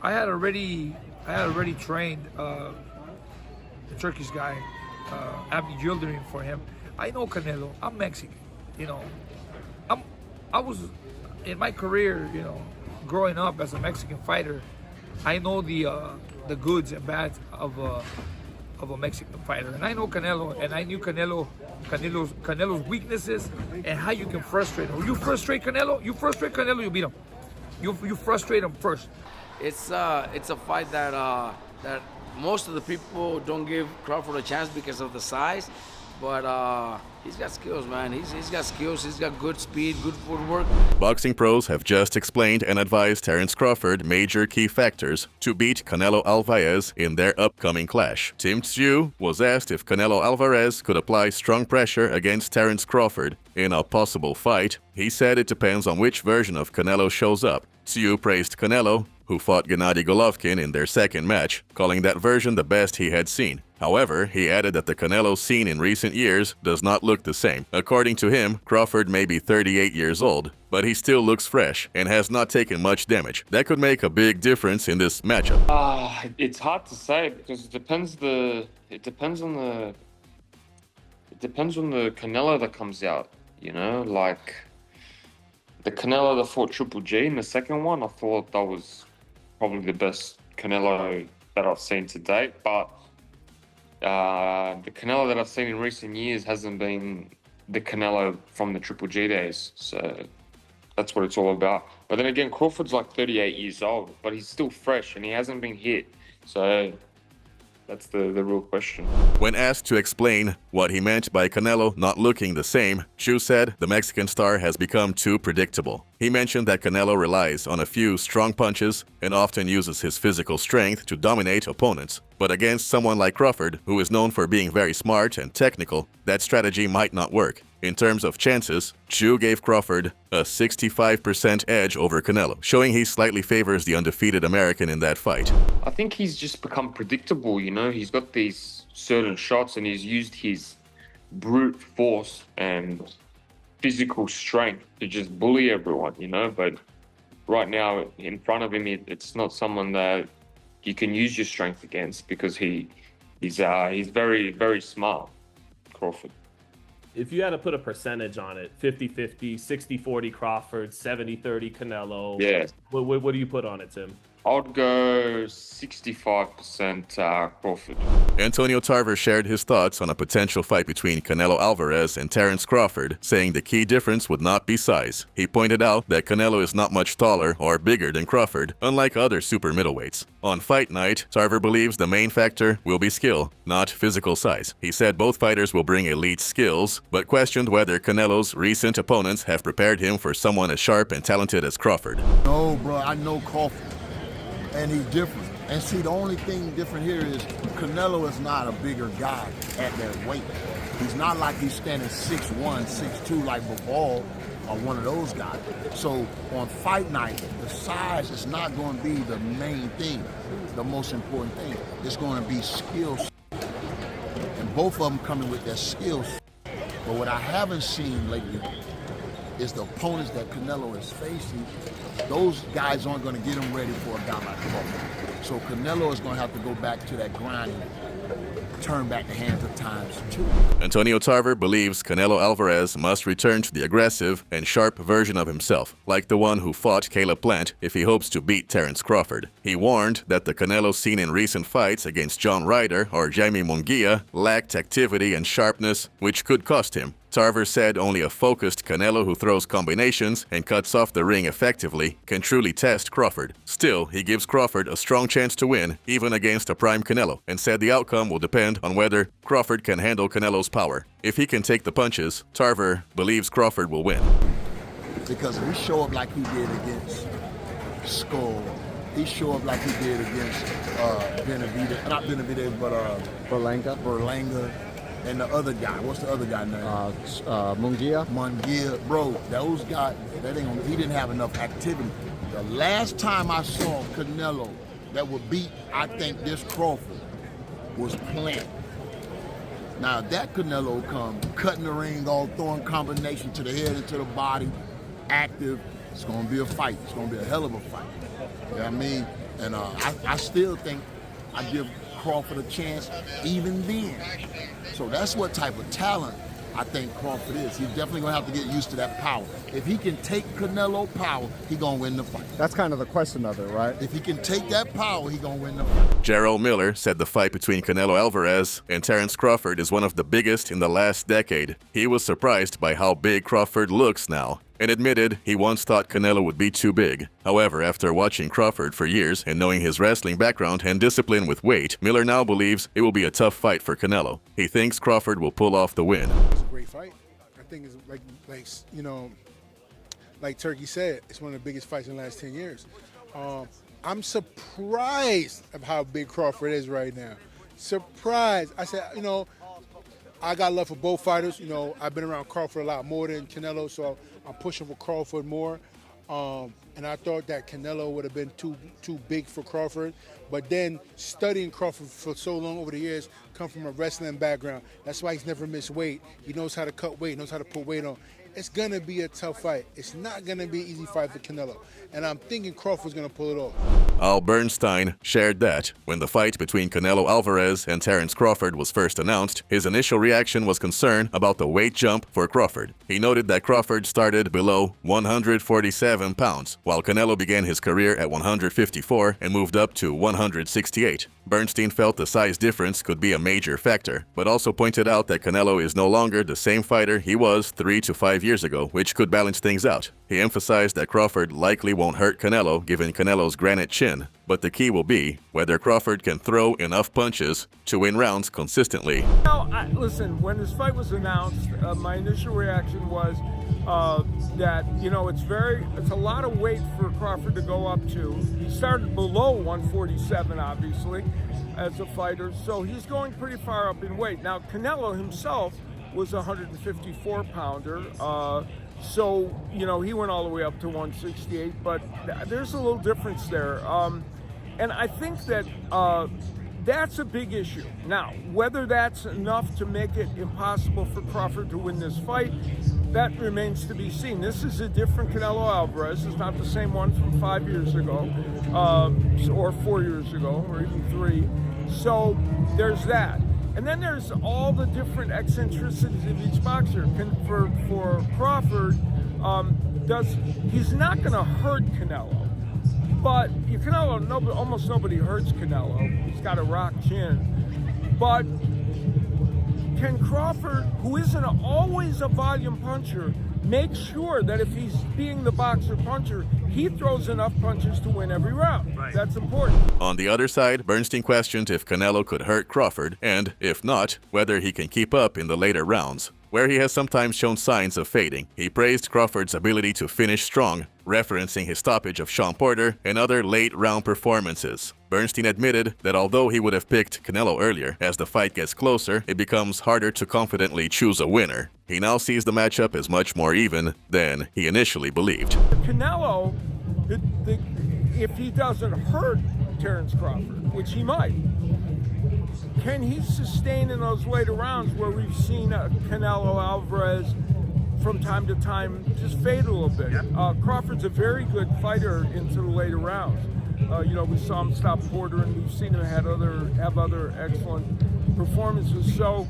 I had already trained the Turkish guy, Abdi Yildirim, for him. I know Canelo. I'm Mexican. You know, I was in my career. You know, growing up as a Mexican fighter, I know the goods and bads of a Mexican fighter, and I know Canelo, and I knew Canelo's weaknesses and how you can frustrate him. You frustrate Canelo, you beat him. You frustrate him first. It's a fight that most of the people don't give Crawford a chance because of the size, but he's got skills, man. He's got skills. He's got good speed, good footwork. Boxing pros have just explained and advised Terence Crawford major key factors to beat Canelo Alvarez in their upcoming clash. Tim Tszyu was asked if Canelo Alvarez could apply strong pressure against Terence Crawford in a possible fight. He said it depends on which version of Canelo shows up. Tszyu praised Canelo, who fought Gennady Golovkin in their second match, calling that version the best he had seen. However, he added that the Canelo seen in recent years does not look the same. According to him, Crawford may be 38 years old, but he still looks fresh and has not taken much damage. That could make a big difference in this matchup. It's hard to say because it depends on the Canelo that comes out. You know, like the Canelo that fought Triple G in the second one, I thought that was probably the best Canelo that I've seen to date, but the Canelo that I've seen in recent years hasn't been the Canelo from the Triple G days, so that's what it's all about. But then again, Crawford's like 38 years old, but he's still fresh and he hasn't been hit, so that's the real question. When asked to explain what he meant by Canelo not looking the same, Tszyu said the Mexican star has become too predictable. He mentioned that Canelo relies on a few strong punches and often uses his physical strength to dominate opponents. But against someone like Crawford, who is known for being very smart and technical, that strategy might not work. In terms of chances, Tszyu gave Crawford a 65% edge over Canelo, showing he slightly favors the undefeated American in that fight. I think he's just become predictable, you know? He's got these certain shots and he's used his brute force and physical strength to just bully everyone, you know? But right now, in front of him, it's not someone that you can use your strength against because he's very, very smart, Crawford. If you had to put a percentage on it, 50-50, 60-40 Crawford, 70-30 Canelo, yeah. What do you put on it, Tim? I'd go 65% Crawford. Antonio Tarver shared his thoughts on a potential fight between Canelo Alvarez and Terence Crawford, saying the key difference would not be size. He pointed out that Canelo is not much taller or bigger than Crawford, unlike other super middleweights. On fight night, Tarver believes the main factor will be skill, not physical size. He said both fighters will bring elite skills, but questioned whether Canelo's recent opponents have prepared him for someone as sharp and talented as Crawford. No, bro, I know Crawford. And he's different. And see, the only thing different here is Canelo is not a bigger guy at that weight. He's not like he's standing 6'1", 6'2", like Bivol or one of those guys. So on fight night, the size is not going to be the main thing, the most important thing. It's going to be skills. And both of them coming with their skills. But what I haven't seen lately is the opponents that Canelo is facing. Those guys aren't going to get him ready for a guy like Crawford. So Canelo is going to have to go back to that grind and turn back the hands of times too. Antonio Tarver believes Canelo Alvarez must return to the aggressive and sharp version of himself, like the one who fought Caleb Plant, if he hopes to beat Terence Crawford. He warned that the Canelo seen in recent fights against John Ryder or Jaime Munguia lacked activity and sharpness, which could cost him. Tarver said only a focused Canelo who throws combinations and cuts off the ring effectively can truly test Crawford. Still, he gives Crawford a strong chance to win, even against a prime Canelo, and said the outcome will depend on whether Crawford can handle Canelo's power. If he can take the punches, Tarver believes Crawford will win. Because if he show up like he did against Skull, he show up like he did against Benavidez, not Benavidez, but Berlanga. And the other guy, what's the other guy name? Munguia. Munguia, bro, those guys, he didn't have enough activity. The last time I saw Canelo that would beat, I think, this Crawford was Plant. Now, that Canelo come cutting the ring off, throwing combination to the head and to the body, active, it's going to be a fight. It's going to be a hell of a fight. You know what I mean? And I still think I give Crawford a chance even then. So that's what type of talent I think Crawford is. He's definitely going to have to get used to that power. If he can take Canelo power, he going to win the fight. That's kind of the question of it, right? If he can take that power, he going to win the fight. Gerald Miller said the fight between Canelo Alvarez and Terence Crawford is one of the biggest in the last decade. He was surprised by how big Crawford looks now, and admitted he once thought Canelo would be too big. However, after watching Crawford for years and knowing his wrestling background and discipline with weight, Miller now believes it will be a tough fight for Canelo. He thinks Crawford will pull off the win. It's a great fight. I think it's like Turkey said, it's one of the biggest fights in the last 10 years. I'm surprised of how big Crawford is right now. Surprised. I said, I got love for both fighters. I've been around Crawford a lot more than Canelo, so I'm pushing for Crawford more. And I thought that Canelo would have been too big for Crawford. But then studying Crawford for so long over the years, come from a wrestling background. That's why he's never missed weight. He knows how to cut weight, knows how to put weight on. It's going to be a tough fight. It's not going to be an easy fight for Canelo. And I'm thinking Crawford's going to pull it off. Al Bernstein shared that when the fight between Canelo Alvarez and Terence Crawford was first announced, his initial reaction was concern about the weight jump for Crawford. He noted that Crawford started below 147 pounds, while Canelo began his career at 154 and moved up to 168. Bernstein felt the size difference could be a major factor, but also pointed out that Canelo is no longer the same fighter he was 3 to 5 years ago, which could balance things out. He emphasized that Crawford likely won't hurt Canelo given Canelo's granite chin, but the key will be whether Crawford can throw enough punches to win rounds consistently. Listen, when this fight was announced, my initial reaction was that, it's a lot of weight for Crawford to go up to. He started below 147, obviously, as a fighter, so he's going pretty far up in weight. Now, Canelo himself was a 154-pounder, so, he went all the way up to 168, but there's a little difference there. And I think that that's a big issue. Now, whether that's enough to make it impossible for Crawford to win this fight, that remains to be seen. This is a different Canelo Alvarez. It's not the same one from 5 years ago, or 4 years ago, or even 3. So there's that. And then there's all the different eccentricities of each boxer. For Crawford, he's not going to hurt Canelo. But almost nobody hurts Canelo. He's got a rock chin. But can Crawford, who isn't always a volume puncher, make sure that if he's being the boxer puncher, he throws enough punches to win every round? Right. That's important. On the other side, Bernstein questioned if Canelo could hurt Crawford, and if not, whether he can keep up in the later rounds, where he has sometimes shown signs of fading. He praised Crawford's ability to finish strong, referencing his stoppage of Sean Porter and other late-round performances. Bernstein admitted that although he would have picked Canelo earlier, as the fight gets closer, it becomes harder to confidently choose a winner. He now sees the matchup as much more even than he initially believed. Canelo, if he doesn't hurt Terence Crawford, which he might, can he sustain in those later rounds where we've seen Canelo Alvarez from time to time just fade a little bit? Crawford's a very good fighter into the later rounds. We saw him stop Porter, and we've seen him have other excellent performances. So,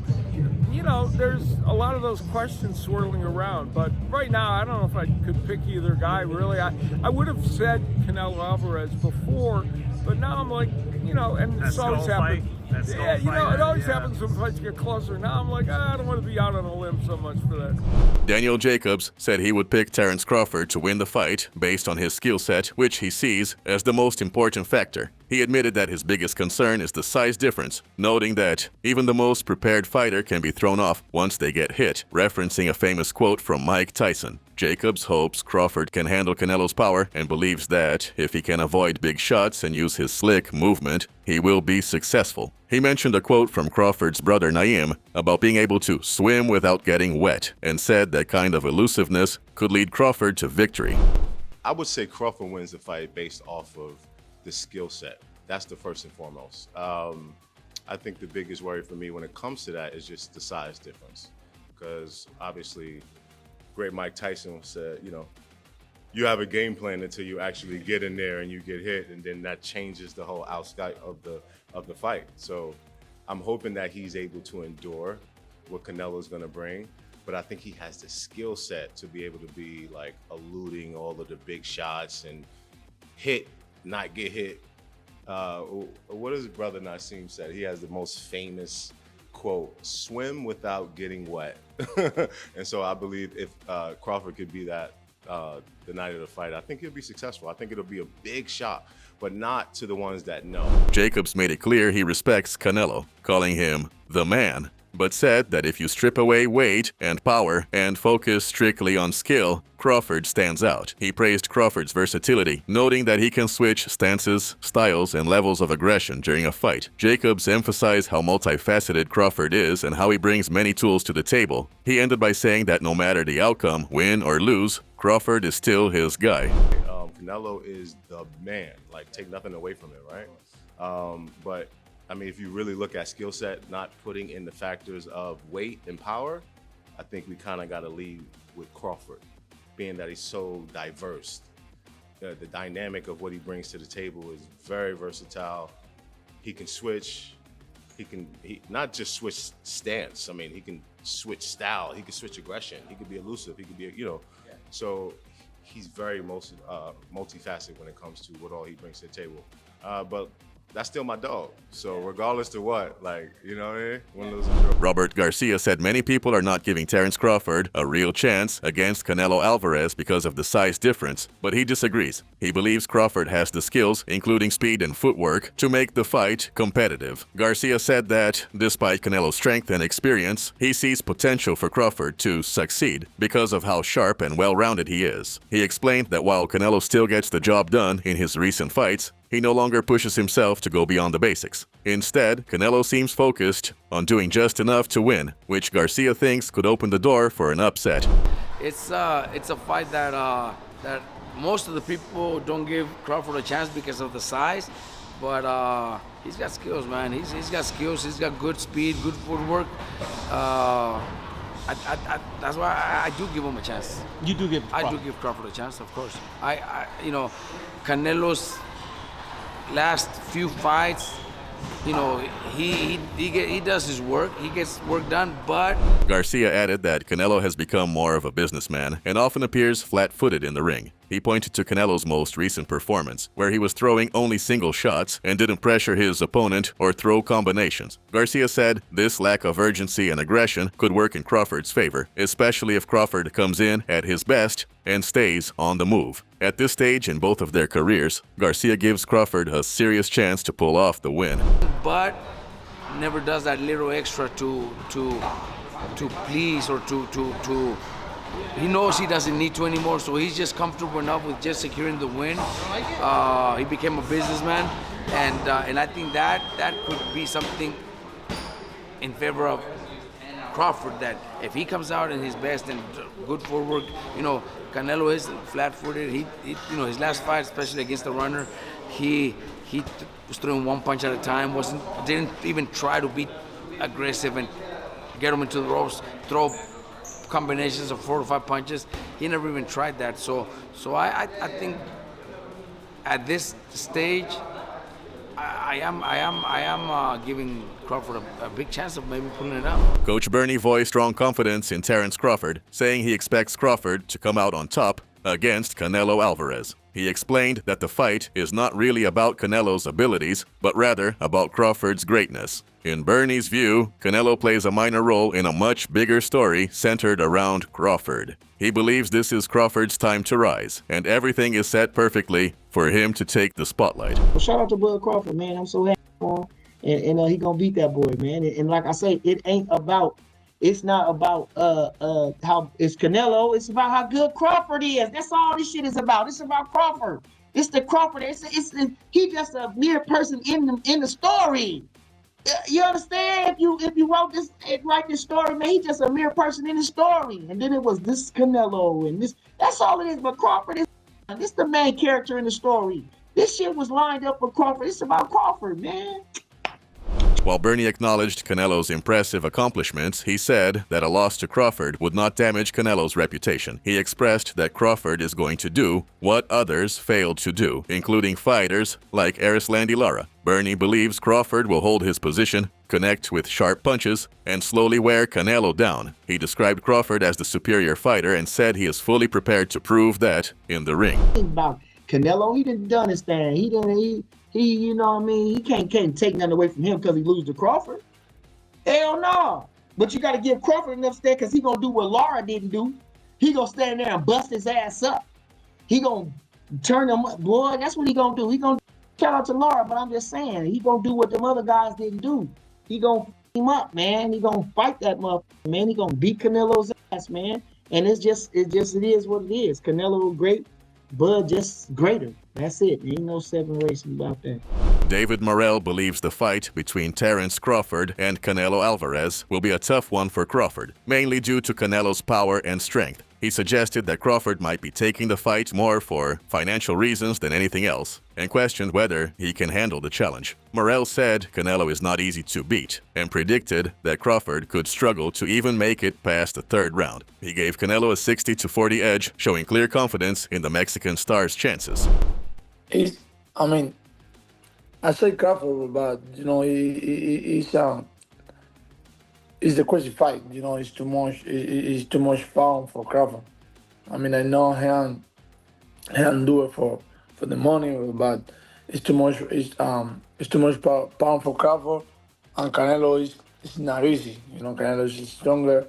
there's a lot of those questions swirling around. But right now, I don't know if I could pick either guy, really. I would have said Canelo Alvarez before, but now I'm like, and it's always happened. Yeah, it always happens when fights get closer. Now I'm like, I don't want to be out on a limb so much for that. Daniel Jacobs said he would pick Terence Crawford to win the fight based on his skill set, which he sees as the most important factor. He admitted that his biggest concern is the size difference, noting that even the most prepared fighter can be thrown off once they get hit, referencing a famous quote from Mike Tyson. Jacobs hopes Crawford can handle Canelo's power and believes that if he can avoid big shots and use his slick movement, he will be successful. He mentioned a quote from Crawford's brother Naim about being able to swim without getting wet, and said that kind of elusiveness could lead Crawford to victory. I would say Crawford wins the fight based off of the skill set. That's the first and foremost. I think the biggest worry for me when it comes to that is just the size difference. Because obviously, great Mike Tyson said, you have a game plan until you actually get in there and you get hit, and then that changes the whole outcome of the fight. So I'm hoping that he's able to endure what Canelo's going to bring, but I think he has the skill set to be able to be like eluding all of the big shots and hit, not get hit. What does brother Nassim said? He has the most famous quote, swim without getting wet. And so I believe if Crawford could be that the night of the fight, I think he'll be successful. I think it'll be a big shot, but not to the ones that know. Jacobs made it clear he respects Canelo, calling him the man, but said that if you strip away weight and power and focus strictly on skill, Crawford stands out. He praised Crawford's versatility, noting that he can switch stances, styles, and levels of aggression during a fight. Jacobs emphasized how multifaceted Crawford is and how he brings many tools to the table. He ended by saying that no matter the outcome, win or lose, Crawford is still his guy. Canelo is the man. Like, take nothing away from it, right? But I mean, if you really look at skill set, not putting in the factors of weight and power, I think we kind of got to lead with Crawford, being that he's so diverse. The dynamic of what he brings to the table is very versatile. He can switch. He not just switch stance. I mean, he can switch style. He can switch aggression. He could be elusive. He could be, So he's very multifaceted when it comes to what all he brings to the table. But that's still my dog. So regardless to what, like, you know what I mean? One of those. Robert Garcia said many people are not giving Terence Crawford a real chance against Canelo Alvarez because of the size difference, but he disagrees. He believes Crawford has the skills, including speed and footwork, to make the fight competitive. Garcia said that, despite Canelo's strength and experience, he sees potential for Crawford to succeed because of how sharp and well-rounded he is. He explained that while Canelo still gets the job done in his recent fights, he no longer pushes himself to go beyond the basics. Instead, Canelo seems focused on doing just enough to win, which Garcia thinks could open the door for an upset. It's a fight that most of the people don't give Crawford a chance because of the size, but he's got skills, man. He's got skills. He's got good speed, good footwork. That's why I do give him a chance. You do give Crawford. I do give Crawford a chance, of course. Canelo's last few fights, he does his work. He gets work done, but Garcia added that Canelo has become more of a businessman and often appears flat-footed in the ring. He pointed to Canelo's most recent performance, where he was throwing only single shots and didn't pressure his opponent or throw combinations. Garcia said this lack of urgency and aggression could work in Crawford's favor, especially if Crawford comes in at his best and stays on the move. At this stage in both of their careers, Garcia gives Crawford a serious chance to pull off the win. But never does that little extra to please or to he knows he doesn't need to anymore, so he's just comfortable enough with just securing the win. He became a businessman, and I think that could be something in favor of Crawford, that if he comes out in his best and good footwork, Canelo is flat-footed. He his last fight, especially against the runner, he was throwing one punch at a time. Didn't even try to be aggressive and get him into the ropes, throw combinations of 4 or 5 punches. He never even tried that. So I think at this stage, I am giving Crawford a big chance of maybe pulling it out. Coach Bernie voiced strong confidence in Terence Crawford, saying he expects Crawford to come out on top against Canelo Alvarez. He explained that the fight is not really about Canelo's abilities, but rather about Crawford's greatness. In Bernie's view, Canelo plays a minor role in a much bigger story centered around Crawford. He believes this is Crawford's time to rise, and everything is set perfectly for him to take the spotlight. Well, shout out to Bud Crawford, man. I'm so happy for him, and he gonna beat that boy, man. And like I say, it's not about how it's Canelo. It's about how good Crawford is. That's all this shit is about. It's about Crawford. It's the Crawford. He just a mere person in the story. You understand? If you write this story, man, he's just a mere person in the story. And then it was this Canelo and this. That's all it is. But Crawford is the main character in the story. This shit was lined up for Crawford. It's about Crawford, man. While Bernie acknowledged Canelo's impressive accomplishments, he said that a loss to Crawford would not damage Canelo's reputation. He expressed that Crawford is going to do what others failed to do, including fighters like Erislandy Lara. Bernie believes Crawford will hold his position, connect with sharp punches, and slowly wear Canelo down. He described Crawford as the superior fighter and said he is fully prepared to prove that in the ring. About Canelo, he done done his thing. He, you know what I mean? He can't take nothing away from him because he lose to Crawford. Hell no. But you got to give Crawford enough stand because he gonna do what Lara didn't do. He gonna stand there and bust his ass up. He gonna turn him up, boy. That's what he gonna do. He gonna shout out to Lara, but I'm just saying he gonna do what them other guys didn't do. He gonna f him up, man. He gonna fight that motherfucker, man. He gonna beat Canelo's ass, man. And it is what it is. Canelo great, Bud just greater. That's it. Ain't no separation about that. David Morrell believes the fight between Terence Crawford and Canelo Alvarez will be a tough one for Crawford, mainly due to Canelo's power and strength. He suggested that Crawford might be taking the fight more for financial reasons than anything else, and questioned whether he can handle the challenge. Morrell said Canelo is not easy to beat, and predicted that Crawford could struggle to even make it past the third round. He gave Canelo a 60-40 edge, showing clear confidence in the Mexican star's chances. I say Crawford, but it's the crazy fight. It's too much. It's too much pound for Crawford. I know he can do it for the money, but it's too much. It's too much pound for Crawford, and Canelo is not easy. Canelo is stronger.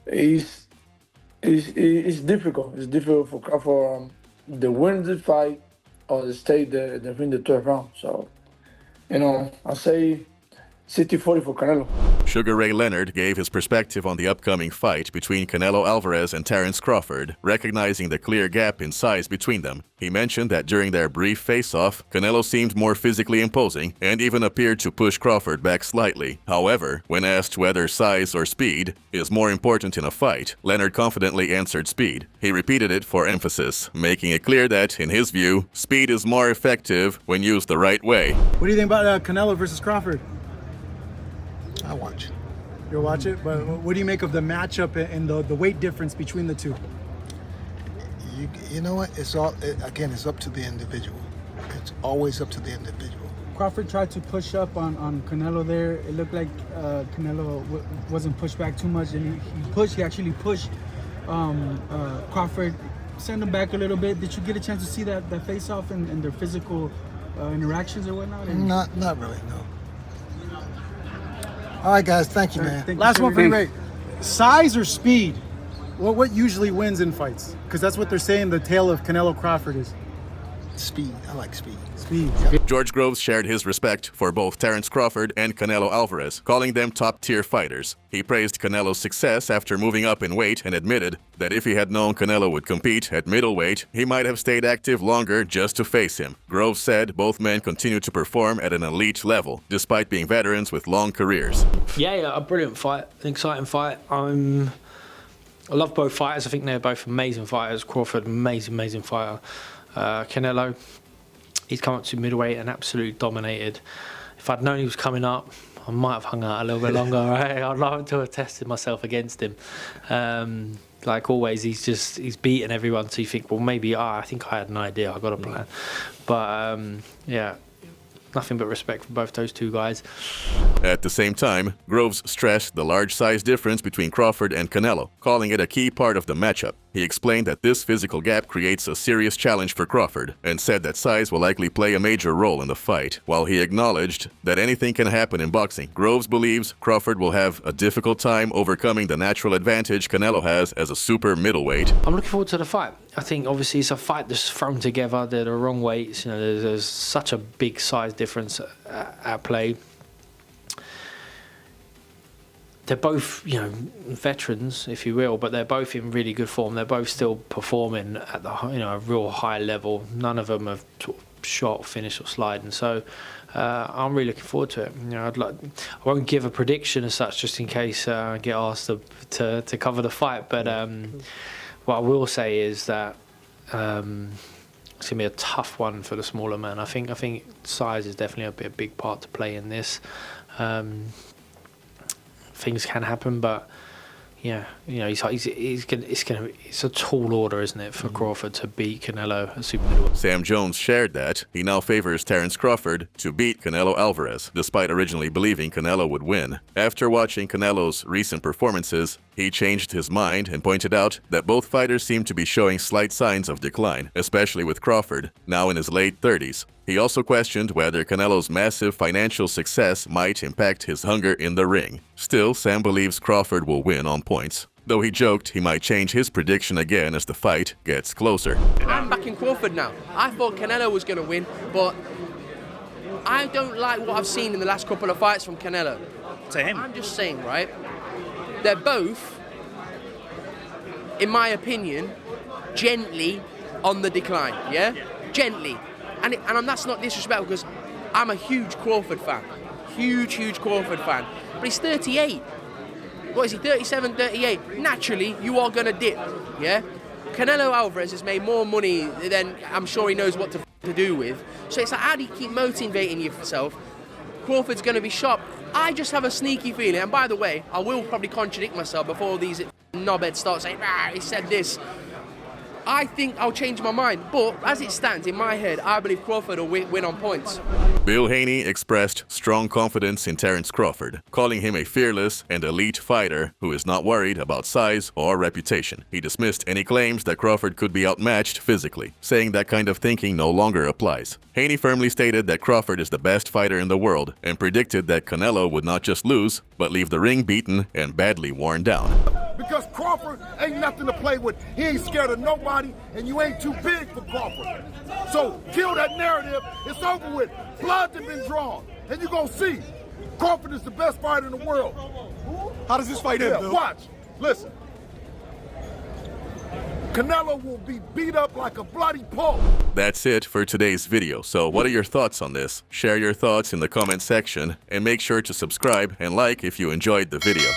It's difficult. It's difficult for Crawford to win the fight or to stay there in the third round. So, I say 60-40 for Canelo. Sugar Ray Leonard gave his perspective on the upcoming fight between Canelo Alvarez and Terence Crawford, recognizing the clear gap in size between them. He mentioned that during their brief face-off, Canelo seemed more physically imposing and even appeared to push Crawford back slightly. However, when asked whether size or speed is more important in a fight, Leonard confidently answered speed. He repeated it for emphasis, making it clear that, in his view, speed is more effective when used the right way. What do you think about Canelo versus Crawford? I watch. You'll watch it, but what do you make of the matchup and the weight difference between the two? You know what? It's up to the individual. It's always up to the individual. Crawford tried to push up on Canelo there. It looked like Canelo wasn't pushed back too much, and he actually pushed Crawford, sent him back a little bit. Did you get a chance to see that face-off and their physical interactions or whatnot? Not really, no. All right, guys. Thank you, man. Last one for you, Ray. Size or speed? What usually wins in fights? Because that's what they're saying the tale of Canelo Crawford is. Speed. I like speed. Speed. George Groves shared his respect for both Terence Crawford and Canelo Alvarez, calling them top-tier fighters. He praised Canelo's success after moving up in weight and admitted that if he had known Canelo would compete at middleweight, he might have stayed active longer just to face him. Groves said both men continue to perform at an elite level, despite being veterans with long careers. Yeah, a brilliant fight, an exciting fight. I love both fighters. I think they're both amazing fighters. Crawford, amazing fighter. Canelo, he's come up to middleweight and absolutely dominated. If I'd known he was coming up, I might have hung out a little bit longer, right? I'd love to have tested myself against him. Like always, he's beaten everyone, so you think, well, maybe I think I had an idea, I got a plan. But yeah, nothing but respect for both those two guys. At the same time, Groves stressed the large size difference between Crawford and Canelo, calling it a key part of the matchup. He explained that this physical gap creates a serious challenge for Crawford and said that size will likely play a major role in the fight. While he acknowledged that anything can happen in boxing, Groves believes Crawford will have a difficult time overcoming the natural advantage Canelo has as a super middleweight. I'm looking forward to the fight. I think obviously it's a fight that's thrown together. They're the wrong weights. There's such a big size difference at play. They're both, veterans, if you will, but they're both in really good form. They're both still performing at the, a real high level. None of them have shot, finished, or sliding. So I'm really looking forward to it. I won't give a prediction as such, just in case I get asked to cover the fight. But what I will say is that it's gonna be a tough one for the smaller man. I think size is definitely a big part to play in this. Things can happen, but yeah, you know, it's a tall order, isn't it, for Crawford to beat Canelo at super middleweight. Sam Jones shared that he now favors Terence Crawford to beat Canelo Alvarez, despite originally believing Canelo would win. After watching Canelo's recent performances, he changed his mind and pointed out that both fighters seem to be showing slight signs of decline, especially with Crawford, now in his late 30s. He also questioned whether Canelo's massive financial success might impact his hunger in the ring. Still, Sam believes Crawford will win on points, though he joked he might change his prediction again as the fight gets closer. I'm backing Crawford now. I thought Canelo was going to win, but I don't like what I've seen in the last couple of fights from Canelo. To him? I'm just saying, right? They're both, in my opinion, gently on the decline, yeah? Gently. And that's not disrespectful, because I'm a huge Crawford fan. Huge Crawford fan. But he's 38. What is he, 37, 38? Naturally, you are going to dip, yeah? Canelo Alvarez has made more money than I'm sure he knows what to do with. So it's like, how do you keep motivating yourself? Crawford's going to be sharp. I just have a sneaky feeling, and by the way, I will probably contradict myself before all these knobheads start saying, he said this. I think I'll change my mind, but as it stands in my head, I believe Crawford will win on points. Bill Haney expressed strong confidence in Terence Crawford, calling him a fearless and elite fighter who is not worried about size or reputation. He dismissed any claims that Crawford could be outmatched physically, saying that kind of thinking no longer applies. Haney firmly stated that Crawford is the best fighter in the world and predicted that Canelo would not just lose, but leave the ring beaten and badly worn down. Because Crawford ain't nothing to play with. He ain't scared of nobody, and you ain't too big for Crawford. So kill that narrative. It's over with. Blood has been drawn, and you're going to see. Crawford is the best fighter in the world. How does this fight end, Bill? Watch. Listen. Canelo will be beat up like a bloody pulp. That's it for today's video. So what are your thoughts on this? Share your thoughts in the comment section and make sure to subscribe and like if you enjoyed the video.